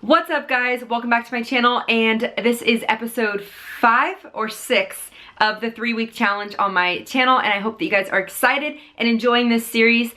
What's up, guys? Welcome back to my channel, and this is episode 5 or 6 of the 3-week challenge on my channel, and I hope that you guys are excited and enjoying this series.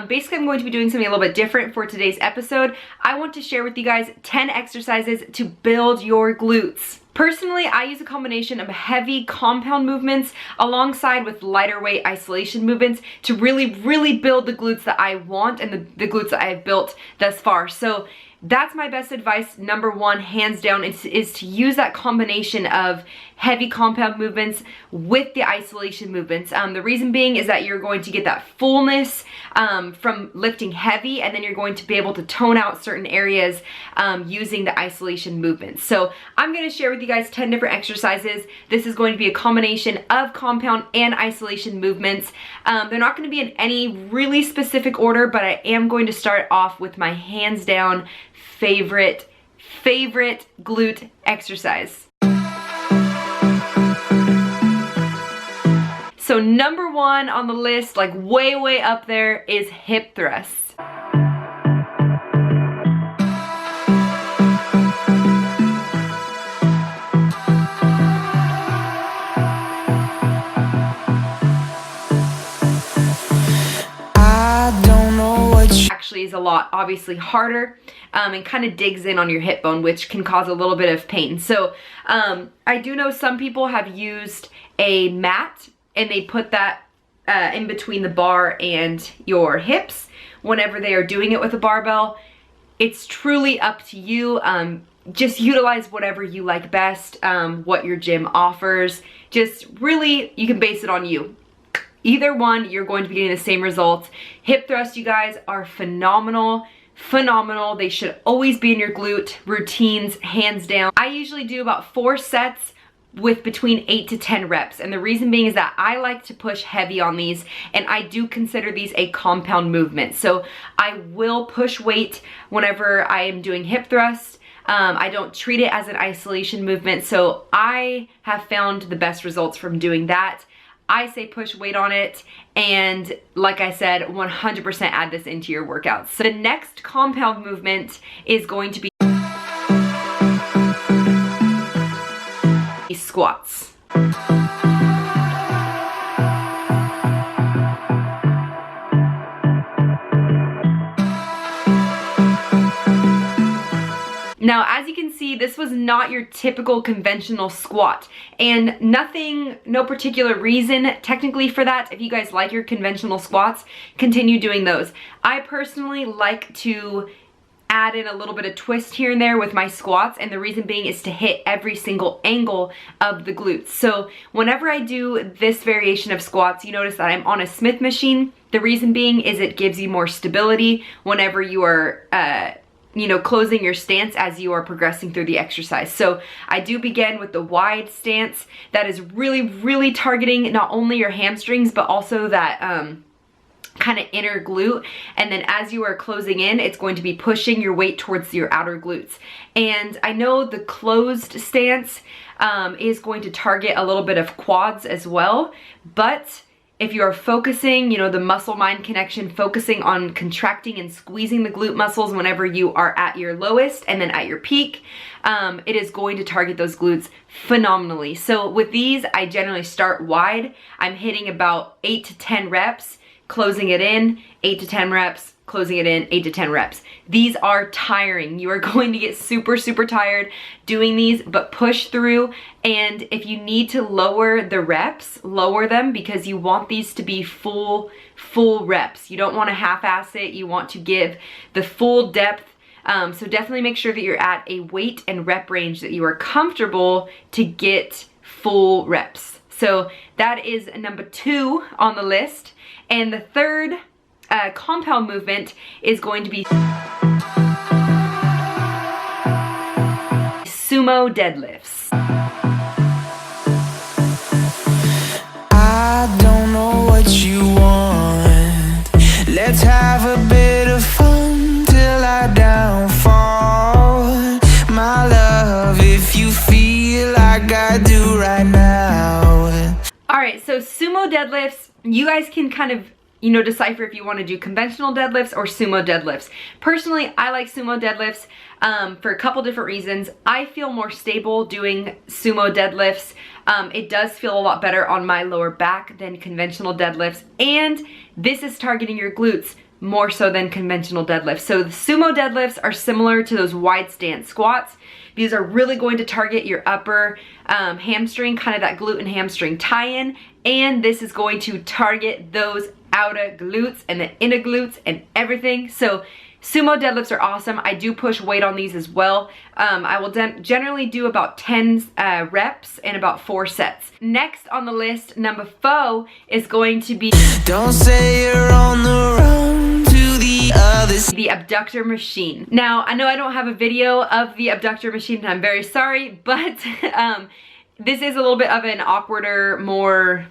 Basically, I'm going to be doing something a little bit different for today's episode. I want to share with you guys 10 exercises to build your glutes. Personally, I use a combination of heavy compound movements alongside with lighter weight isolation movements to really build the glutes that I want and the glutes that I have built thus far. So that's my best advice, number one, hands down, is to use that combination of heavy compound movements with the isolation movements. The reason being is that you're going to get that fullness from lifting heavy, and then you're going to be able to tone out certain areas using the isolation movements. So I'm going to share with you guys 10 different exercises. This is going to be a combination of compound and isolation movements. They're not going to be in any really specific order, but I am going to start off with my hands down favorite glute exercise. So number one on the list, like way up there, is hip thrusts. Actually is a lot obviously harder and kind of digs in on your hip bone, which can cause a little bit of pain. So I do know some people have used a mat and they put that in between the bar and your hips whenever they are doing it with a barbell. It's truly up to you. Just utilize whatever you like best, what your gym offers. Just really, you can base it on you. Either one, you're going to be getting the same results. Hip thrusts, you guys, are phenomenal. They should always be in your glute routines, hands down. I usually do about 4 sets with between 8 to 10 reps. And the reason being is that I like to push heavy on these, and I do consider these a compound movement. So I will push weight whenever I am doing hip thrusts. I don't treat it as an isolation movement. So I have found the best results from doing that. I say push weight on it, and like I said, 100% add this into your workouts. So the next compound movement is going to be squats. Now, as you can see, this was not your typical conventional squat, and no particular reason technically for that. If you guys like your conventional squats, continue doing those. I personally like to add in a little bit of twist here and there with my squats, and the reason being is to hit every single angle of the glutes. So whenever I do this variation of squats, you notice that I'm on a Smith machine. The reason being is it gives you more stability whenever you are closing your stance as you are progressing through the exercise. So I do begin with the wide stance that is really targeting not only your hamstrings, but also that kind of inner glute. And then as you are closing in, it's going to be pushing your weight towards your outer glutes. And I know the closed stance is going to target a little bit of quads as well, but if you are focusing, the muscle-mind connection, focusing on contracting and squeezing the glute muscles whenever you are at your lowest and then at your peak, it is going to target those glutes phenomenally. So with these, I generally start wide. I'm hitting about 8 to 10 reps, closing it in, 8 to 10 reps, closing it in, 8 to 10 reps. These are tiring. You are going to get super tired doing these, but push through. And if you need to lower the reps, lower them, because you want these to be full reps. You don't want to half-ass it. You want to give the full depth. So definitely make sure that you're at a weight and rep range that you are comfortable to get full reps. So that is number 2 on the list. And the third compound movement is going to be sumo deadlifts. I don't know what you want. Let's have a bit of fun till I downfall. My love, if you feel like I do right now. All right, so sumo deadlifts, you guys can kind of you know, decipher if you want to do conventional deadlifts or sumo deadlifts. Personally, I like sumo deadlifts for a couple different reasons. I feel more stable doing sumo deadlifts. It does feel a lot better on my lower back than conventional deadlifts, and this is targeting your glutes more so than conventional deadlifts. So the sumo deadlifts are similar to those wide stance squats. These are really going to target your upper hamstring, kind of that glute and hamstring tie-in, and this is going to target those outer glutes and the inner glutes and everything. So sumo deadlifts are awesome. I do push weight on these as well. I will generally do about 10 reps and about 4 sets. Next on the list, number 4 is going to be Don't say you're on the road to the other side. The abductor machine. Now, I know I don't have a video of the abductor machine, and I'm very sorry, but this is a little bit of an more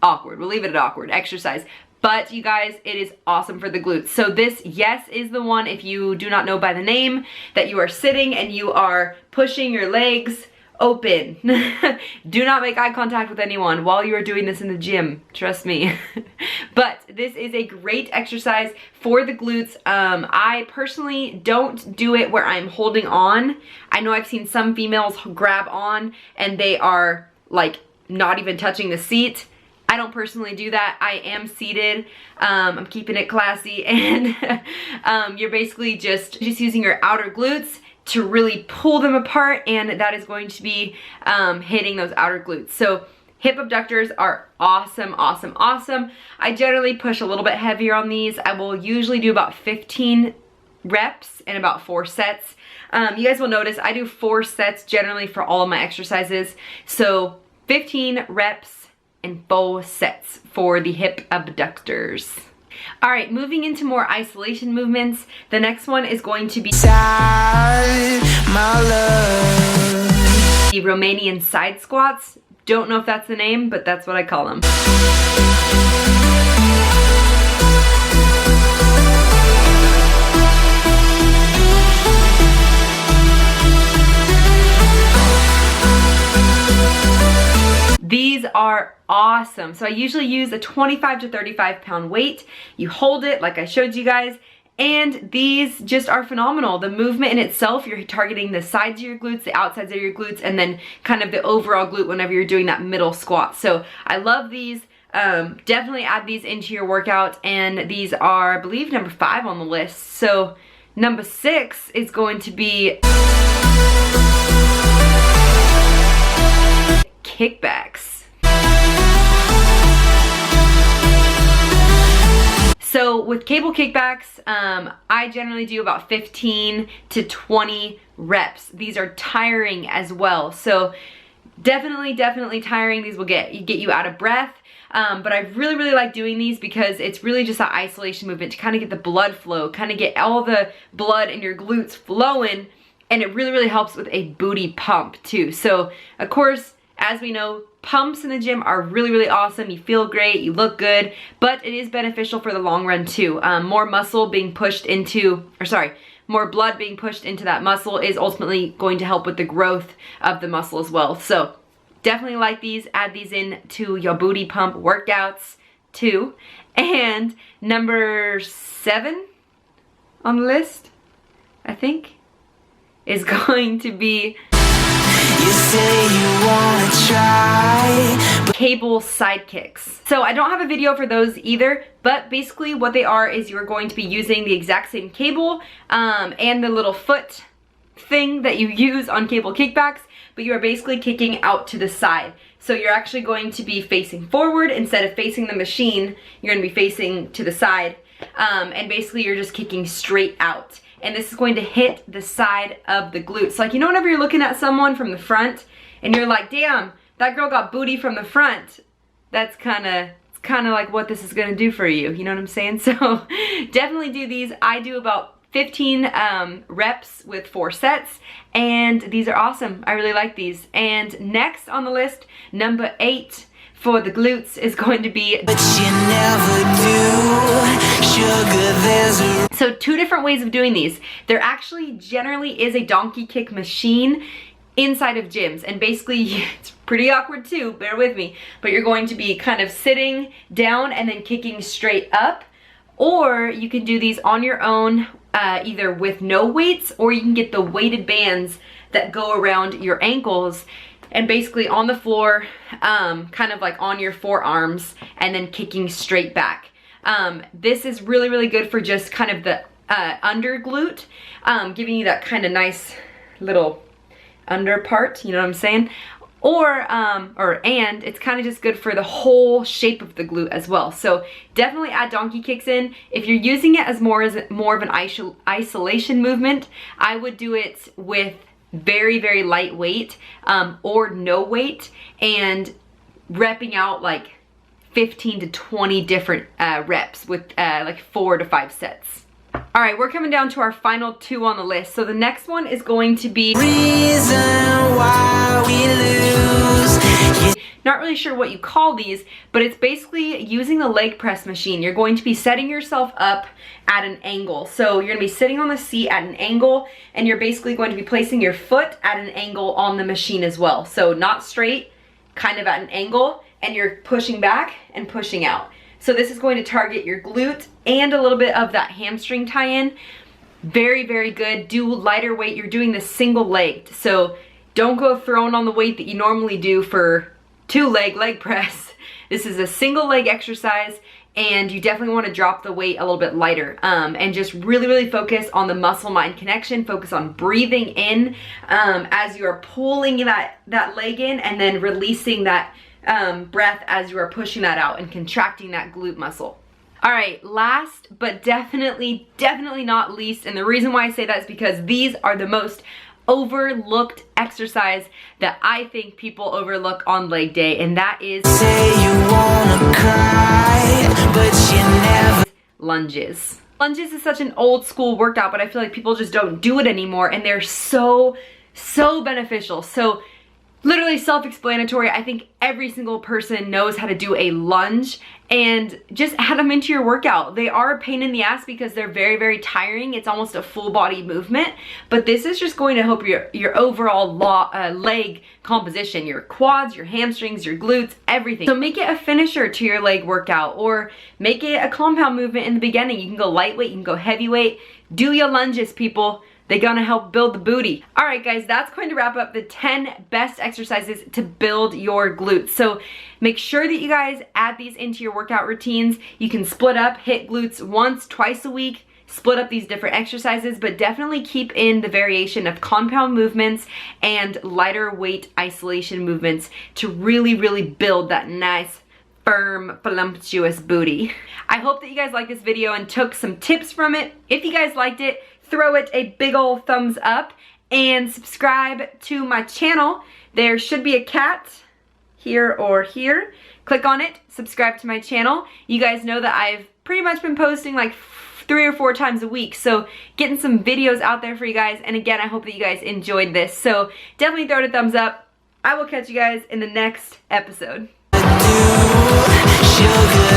awkward, we'll leave it at awkward, exercise. But you guys, it is awesome for the glutes. So this, yes, is the one, if you do not know by the name, that you are sitting and you are pushing your legs open. Do not make eye contact with anyone while you are doing this in the gym, trust me. But this is a great exercise for the glutes. I personally don't do it where I'm holding on. I know I've seen some females grab on and they are like not even touching the seat. I don't personally do that. I am seated. I'm keeping it classy, and you're basically just using your outer glutes to really pull them apart, and that is going to be hitting those outer glutes. So hip abductors are awesome, awesome, awesome. I generally push a little bit heavier on these. I will usually do about 15 reps and about 4 sets. You guys will notice I do 4 sets generally for all of my exercises. So 15 reps and 4 sets for the hip abductors. All right, moving into more isolation movements. The next one is going to be My love. the Romanian side squats. Don't know if that's the name, but that's what I call them. These are awesome. So I usually use a 25 to 35 pound weight. You hold it like I showed you guys, and these just are phenomenal. The movement in itself, you're targeting the sides of your glutes, the outsides of your glutes, and then kind of the overall glute whenever you're doing that middle squat. So I love these. Definitely add these into your workout, and these are, I believe, number 5 on the list. So number 6 is going to be kickbacks. So with cable kickbacks, I generally do about 15 to 20 reps. These are tiring as well. So definitely tiring. These will get you out of breath. But I really like doing these because it's really just an isolation movement to kind of get the blood flow, kind of get all the blood in your glutes flowing, and it really helps with a booty pump too. So of course, as we know, pumps in the gym are really awesome. You feel great, you look good, but it is beneficial for the long run too. More muscle being pushed into, more blood being pushed into that muscle is ultimately going to help with the growth of the muscle as well. So definitely like these, add these in to your booty pump workouts too. And number 7 on the list, I think, is going to be You say you wanna try, cable side kicks. So I don't have a video for those either, but basically what they are is you're going to be using the exact same cable and the little foot thing that you use on cable kickbacks, but you are basically kicking out to the side. So you're actually going to be facing forward instead of facing the machine. You're going to be facing to the side, and basically you're just kicking straight out. And this is going to hit the side of the glutes. Like, you know, whenever you're looking at someone from the front and you're like, damn, that girl got booty from the front. That's kind of like what this is going to do for you. You know what I'm saying? So definitely do these. I do about 15 reps with 4 sets, and these are awesome. I really like these. And next on the list, number 8 for the glutes is going to be, but you never do. Sugar, there's a so 2 different ways of doing these. There actually generally is a donkey kick machine inside of gyms. And basically, it's pretty awkward too, bear with me, but you're going to be kind of sitting down and then kicking straight up. Or you can do these on your own, either with no weights, or you can get the weighted bands that go around your ankles and basically on the floor, kind of like on your forearms, and then kicking straight back. This is really, really good for just kind of the under glute, giving you that kind of nice little under part, you know what I'm saying? And it's kind of just good for the whole shape of the glute as well. So definitely add donkey kicks in. If you're using it as more of an isolation movement, I would do it with very, very light weight, or no weight, and repping out like 15 to 20 different reps with like 4 to 5 sets. All right, we're coming down to our final 2 on the list. So the next one is going to be reason why we lose. Not really sure what you call these, but it's basically using the leg press machine. You're going to be setting yourself up at an angle. So you're gonna be sitting on the seat at an angle, and you're basically going to be placing your foot at an angle on the machine as well. So not straight, kind of at an angle, and you're pushing back and pushing out. So this is going to target your glute and a little bit of that hamstring tie-in. Very, very good. Do lighter weight. You're doing this single legged. So don't go throwing on the weight that you normally do for 2-leg press. This is a single leg exercise, and you definitely want to drop the weight a little bit lighter, and just really, really focus on the muscle-mind connection. Focus on breathing in as you are pulling that leg in, and then releasing that breath as you are pushing that out and contracting that glute muscle. All right, last but definitely not least, and the reason why I say that is because these are the most overlooked exercise that I think people overlook on leg day, and that is Say you wanna cry, but you never. Lunges. Lunges is such an old school workout, but I feel like people just don't do it anymore, and they're so beneficial. So literally self-explanatory. I think every single person knows how to do a lunge, and just add them into your workout. They are a pain in the ass because they're very, very tiring. It's almost a full body movement, but this is just going to help your overall leg composition, your quads, your hamstrings, your glutes, everything. So make it a finisher to your leg workout, or make it a compound movement in the beginning. You can go lightweight, you can go heavyweight. Do your lunges, people. They're gonna help build the booty. All right, guys, that's going to wrap up the 10 best exercises to build your glutes. So make sure that you guys add these into your workout routines. You can split up, hit glutes once, twice a week, split up these different exercises, but definitely keep in the variation of compound movements and lighter weight isolation movements to really, really build that nice, firm, voluptuous booty. I hope that you guys liked this video and took some tips from it. If you guys liked it, throw it a big old thumbs up and subscribe to my channel. There should be a cat here or here. Click on it, subscribe to my channel. You guys know that I've pretty much been posting like 3 or 4 times a week, so getting some videos out there for you guys. And again, I hope that you guys enjoyed this, so definitely throw it a thumbs up. I will catch you guys in the next episode. Sugar